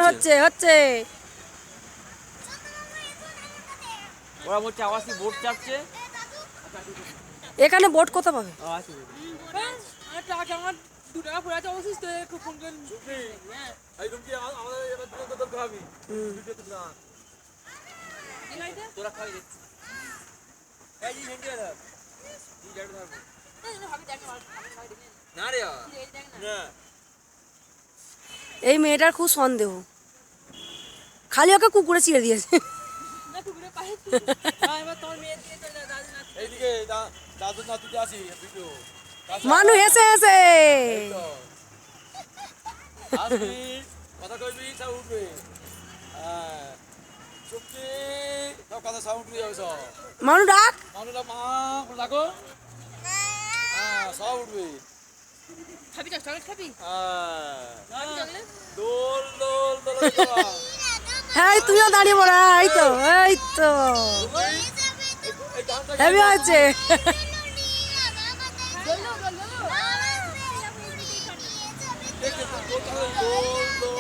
হচ্ছে হচ্ছে ওরা বলছে আবাসি বোট চাচ্ছে। এখানে বোট কোথা পাবে? আমার 2 টাকা পড়ে আছে অবশিষ্ট একটু ফোন করে তোরা খাই দিচ্ছি এই যে হেঁটে ধর তুই জাড় ধরবো না রে না এই মেয়েটার খুব সন্দেহ, খালি ওকে কুকুরে চিড়ে দিয়েছে। না কুকুরে পায়ে এবার তোমার মেয়ে দিয়ে চলে যা দাদু না এইদিকে দাদু নাতিতে আসি ভিডিও মানু হেসে হেসে আসবি কথা কইবি সব উঠবে হ্যাঁ চুপটি সব কথা সব উঠবে যাবে সব মানু ডাক। মানুষরা মা ডাকো হ্যাঁ সব উঠবে খাবি চকলেট খাবি হ্যাঁ চকলেট দোল দোল দোল হ্যাঁ তুমিও দাঁড়িয়ে পড়া, এই তো এই তো হেভি হয়েছে। দোল দোল